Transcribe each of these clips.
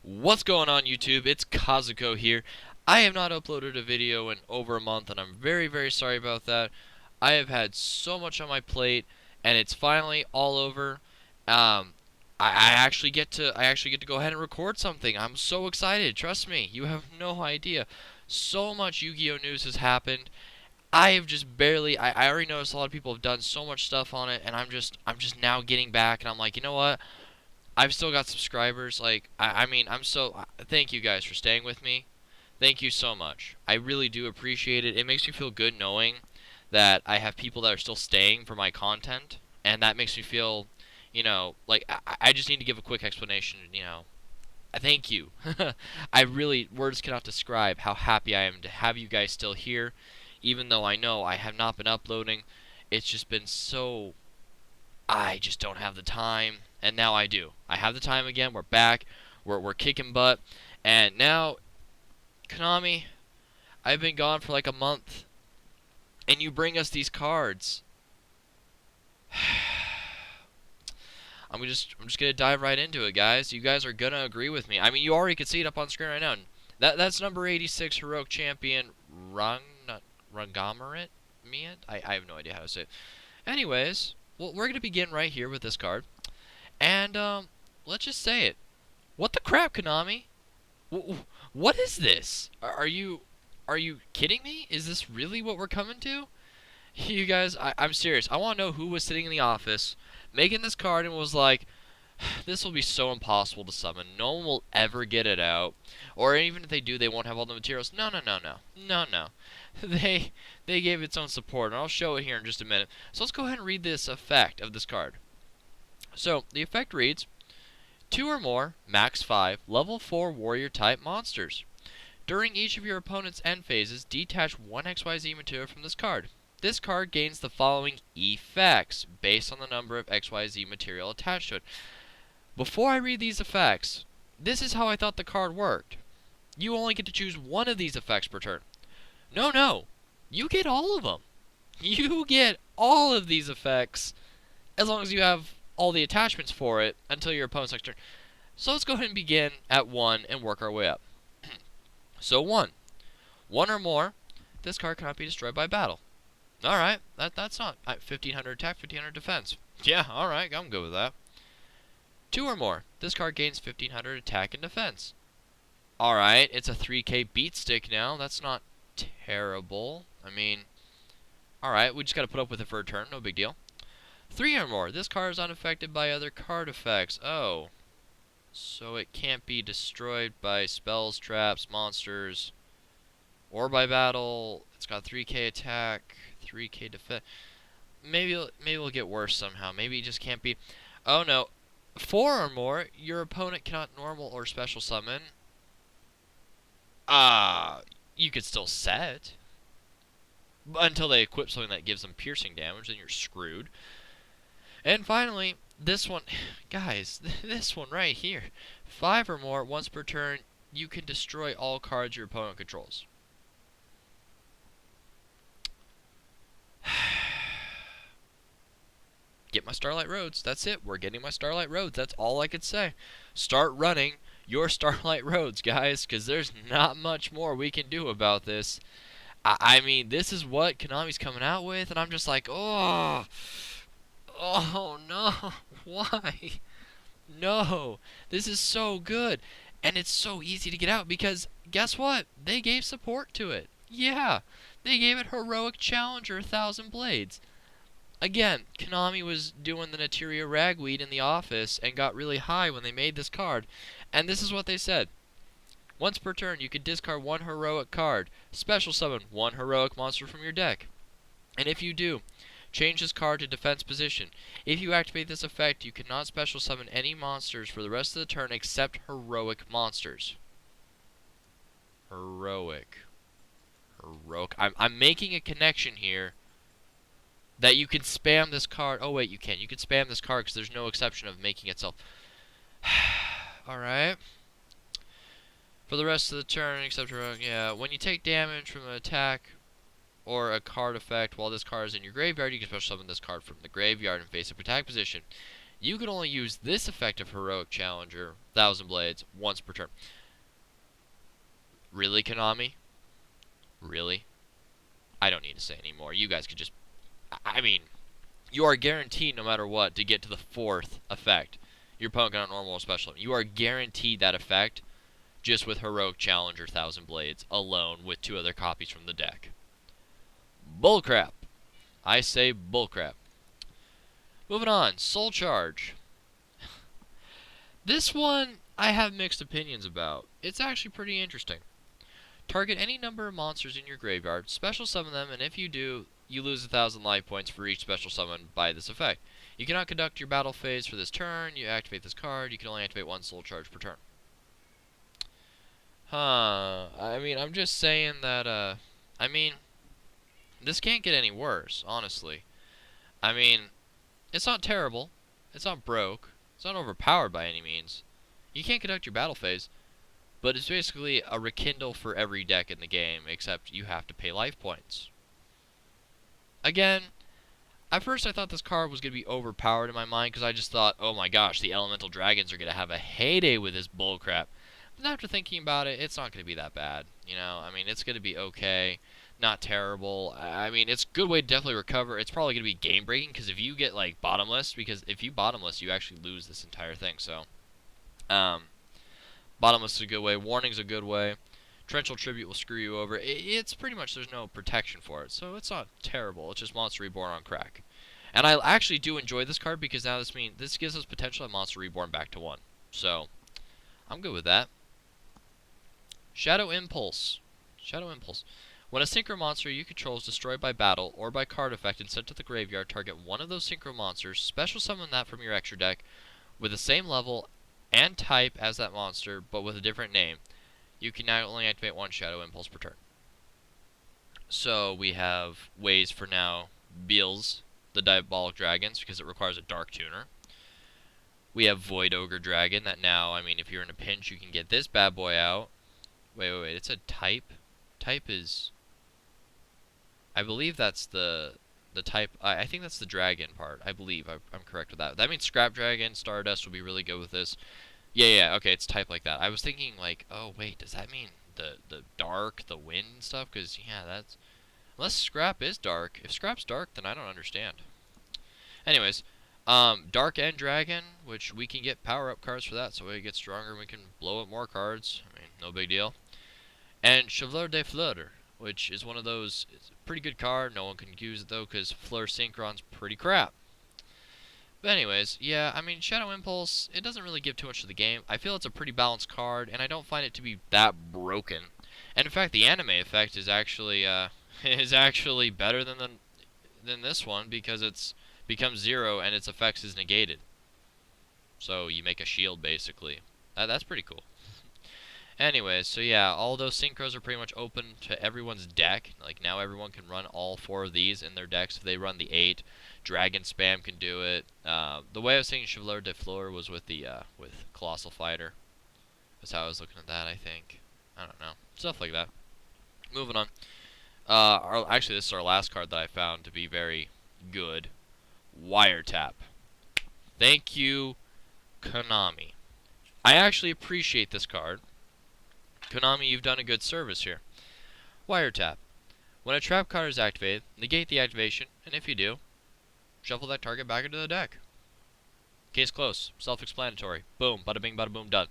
What's going on YouTube? It's Kazuko here. I have not uploaded a video in over a month and I'm very sorry about that. I have had so much on my plate and it's finally all over. I actually get to go ahead and record something. I'm so excited. Trust me, you have no idea. So much Yu-Gi-Oh news has happened. I have just barely I already noticed a lot of people have done so much stuff on it and I'm just now getting back and I'm like, you know what? I've still got subscribers. Like, I mean, thank you guys for staying with me. Thank you so much. I really do appreciate it. It makes me feel good knowing that I have people that are still staying for my content. And that makes me feel, like I just need to give a quick explanation. Thank you. I really, words cannot describe how happy I am to have you guys still here. Even though I know I have not been uploading. It's just been so I just don't have the time, and now I do. I have the time again. We're back. We're kicking butt, and now Konami, I've been gone for like a month, and you bring us these cards. I'm just gonna dive right into it, guys. You guys are gonna agree with me. I mean, you already can see it up on screen right now. That's number 86 heroic champion Rangamarit. I have no idea how to say it. Anyways, well, we're gonna begin right here with this card, and let's just say it. What the crap, Konami? What is this? Are you kidding me? Is this really what we're coming to? You guys, I'm serious. I want to know who was sitting in the office making this card and was like, this will be so impossible to summon. No one will ever get it out. Or even if they do, they won't have all the materials. No. They gave its own support, and I'll show it here in just a minute. So let's go ahead and read this effect of this card. So the effect reads, 2 or more, max 5, level 4 warrior type monsters. During each of your opponent's end phases, detach 1 XYZ material from this card. This card gains the following effects based on the number of XYZ material attached to it. Before I read these effects, this is how I thought the card worked. You only get to choose one of these effects per turn. No. You get all of them. You get all of these effects as long as you have all the attachments for it until your opponent's next turn. So let's go ahead and begin at 1 and work our way up. So 1. 1 or more, this card cannot be destroyed by battle. Alright, that's not 1500 attack, 1500 defense. Yeah, alright, I'm good with that. 2 or more, this card gains 1500 attack and defense. Alright, it's a 3k beat stick now. That's not terrible. I mean, alright, we just gotta put up with it for a turn, no big deal. 3 or more, this card is unaffected by other card effects. Oh. So it can't be destroyed by spells, traps, monsters, or by battle. It's got 3k attack, 3k defense. Maybe it'll get worse somehow. Maybe it just can't be. Oh no. 4 or more, your opponent cannot normal or special summon. You could still set. Until they equip something that gives them piercing damage, then you're screwed. And finally, this one, guys, this one right here. 5 or more, once per turn, you can destroy all cards your opponent controls. Get my Starlight Roads. That's it. We're getting my Starlight Roads. That's all I could say. Start running your Starlight Roads, guys, because there's not much more we can do about this. I mean, this is what Konami's coming out with, and I'm just like, oh no, why? No, this is so good, and it's so easy to get out because guess what? They gave support to it. Yeah, they gave it Heroic Challenger 1000 Blades. Again, Konami was doing the Nateria ragweed in the office and got really high when they made this card. And this is what they said. Once per turn, you can discard 1 heroic card. Special summon 1 heroic monster from your deck. And if you do, change this card to defense position. If you activate this effect, you cannot special summon any monsters for the rest of the turn except heroic monsters. Heroic. I'm making a connection here. That you can spam this card. Oh, wait, you can. You can spam this card because there's no exception of making itself. Alright. For the rest of the turn, except for, yeah, when you take damage from an attack or a card effect while this card is in your graveyard, you can special summon this card from the graveyard in face-up attack position. you can only use this effect of Heroic Challenger, Thousand Blades, once per turn. Really, Konami? Really? I don't need to say anymore. You guys could just... I mean, you are guaranteed, no matter what, to get to the 4th effect. Your opponent got normal or special. You are guaranteed that effect just with Heroic Challenger Thousand Blades alone with 2 other copies from the deck. Bullcrap. I say bullcrap. Moving on. Soul Charge. This one I have mixed opinions about. It's actually pretty interesting. Target any number of monsters in your graveyard, special summon them, and if you do, you lose 1,000 life points for each special summon by this effect. You cannot conduct your battle phase for this turn. You activate this card. You can only activate 1 Soul Charge per turn. I mean, I'm just saying that, I mean, this can't get any worse, honestly. I mean, it's not terrible. It's not broke. It's not overpowered by any means. You can't conduct your battle phase, but it's basically a rekindle for every deck in the game, except you have to pay life points. Again, at first I thought this card was going to be overpowered in my mind, because I just thought, oh my gosh, the Elemental Dragons are going to have a heyday with this bullcrap. But after thinking about it, it's not going to be that bad. You know, I mean, it's going to be okay. Not terrible. I mean, it's a good way to definitely recover. It's probably going to be game-breaking, because if you get, like, bottomless, because if you bottomless, you actually lose this entire thing, so... Bottomless is a good way. Warning's a good way. Torrential Tribute will screw you over. It's pretty much, there's no protection for it, so it's not terrible. It's just Monster Reborn on crack. And I actually do enjoy this card, because now this gives us potential at Monster Reborn back to 1. So, I'm good with that. Shadow Impulse. Shadow Impulse. When a Synchro monster you control is destroyed by battle or by card effect and sent to the graveyard, target one of those Synchro monsters, special summon that from your extra deck with the same level and type as that monster, but with a different name. You can now only activate 1 Shadow Impulse per turn. So we have ways for now Beals, the Diabolic Dragons, because it requires a Dark Tuner. We have Void Ogre Dragon, that now, I mean, if you're in a pinch, you can get this bad boy out. Wait, it's a type? Type is... I believe that's the type... I think that's the dragon part. I believe I'm correct with that. That means Scrap Dragon, Stardust would be really good with this. Yeah, okay, it's type like that. I was thinking, like, oh, wait, does that mean the dark, the wind and stuff? Because, yeah, that's... Unless Scrap is dark. If Scrap's dark, then I don't understand. Anyways, Dark End Dragon, which we can get power-up cards for that, so we get stronger and we can blow up more cards. I mean, no big deal. And Chevalier de Fleur, which is one of those... It's a pretty good card. No one can use it, though, because Fleur Synchron's pretty crap. But anyways, yeah, I mean, Shadow Impulse, it doesn't really give too much to the game. I feel it's a pretty balanced card, and I don't find it to be that broken. And in fact, the anime effect is actually better than this one, because it's becomes 0 and its effects is negated. So you make a shield, basically. That's pretty cool. Anyways, so yeah, all those synchros are pretty much open to everyone's deck. Like, now everyone can run all 4 of these in their decks. If they run the 8, Dragon Spam can do it. The way I was saying Chevalier de Fleur was with the with Colossal Fighter. That's how I was looking at that, I think. I don't know. Stuff like that. Moving on. Actually, this is our last card that I found to be very good. Wiretap. Thank you, Konami. I actually appreciate this card. Konami, you've done a good service here. Wiretap. When a trap card is activated, negate the activation, and if you do, shuffle that target back into the deck. Case closed. Self-explanatory. Boom. Bada bing, bada boom, done.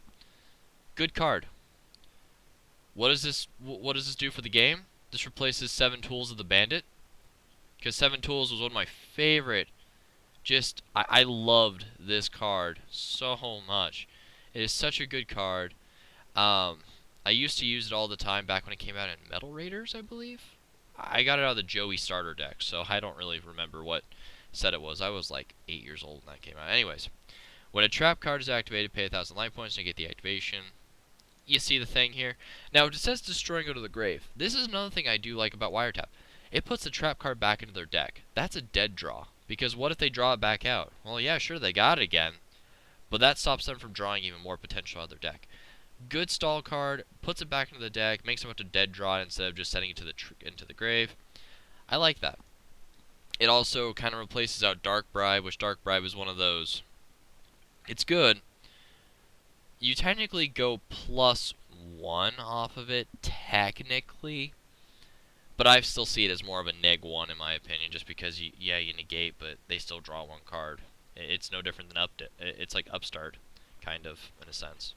Good card. What does this do for the game? This replaces 7 Tools of the Bandit. Because 7 Tools was one of my favorite. I loved this card so much. It is such a good card. I used to use it all the time back when it came out in Metal Raiders, I believe. I got it out of the Joey starter deck, so I don't really remember what set it was. I was like 8 years old when that came out. Anyways, when a trap card is activated, pay 1,000 life points to get the activation. You see the thing here? Now, it says destroy and go to the grave. This is another thing I do like about Wiretap. It puts the trap card back into their deck. That's a dead draw. Because what if they draw it back out? Well, yeah, sure, they got it again. But that stops them from drawing even more potential out of their deck. Good stall card, puts it back into the deck, makes them have to dead draw it instead of just sending it to into the grave. I like that. It also kind of replaces out Dark Bribe, which Dark Bribe is one of those It's good. You technically go +1 off of it, technically. But I still see it as more of a -1 in my opinion, just because you negate, but they still draw 1 card. It's no different than it's like Upstart, kind of, in a sense.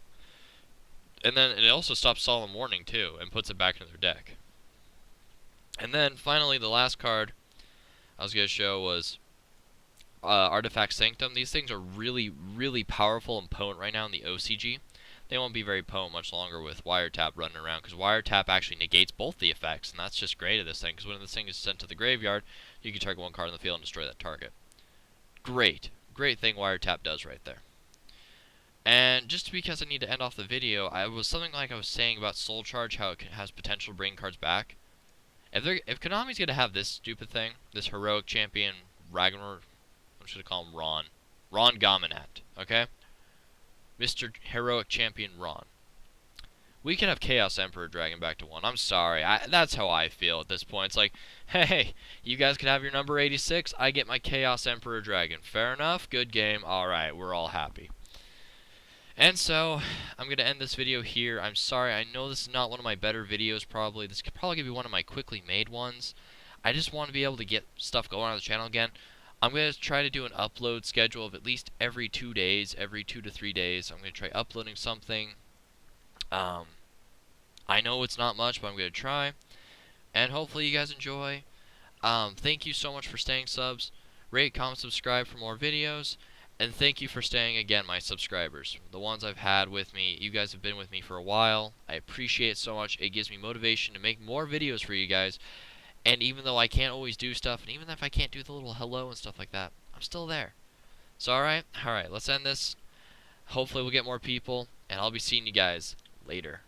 And then it also stops Solemn Warning too, and puts it back in their deck. And then finally, the last card I was gonna show was Artifact Sanctum. These things are really, really powerful and potent right now in the OCG. They won't be very potent much longer with Wiretap running around, because Wiretap actually negates both the effects, and that's just great of this thing, because when this thing is sent to the graveyard, you can target 1 card on the field and destroy that target. Great. Great thing Wiretap does right there. And just because I need to end off the video, I was something like I was saying about Soul Charge, how it has potential to bring cards back. If Konami's going to have this stupid thing, this Heroic Champion Ragnar, what should I call him, Ron Gominat, okay? Mr. Heroic Champion Ron. We can have Chaos Emperor Dragon back to 1. I'm sorry. That's how I feel at this point. It's like, hey, you guys can have your number 86. I get my Chaos Emperor Dragon. Fair enough. Good game. Alright, we're all happy. And so, I'm going to end this video here. I'm sorry. I know this is not one of my better videos, probably. This could probably be one of my quickly made ones. I just want to be able to get stuff going on the channel again. I'm going to try to do an upload schedule of at least every 2 days, every 2 to 3 days. I'm going to try uploading something. I know it's not much, but I'm going to try. And hopefully you guys enjoy. Thank you so much for staying subs. Rate, comment, subscribe for more videos. And thank you for staying again, my subscribers. The ones I've had with me, you guys have been with me for a while. I appreciate it so much. It gives me motivation to make more videos for you guys. And even though I can't always do stuff, and even if I can't do the little hello and stuff like that, I'm still there. So alright, let's end this. Hopefully we'll get more people, and I'll be seeing you guys later.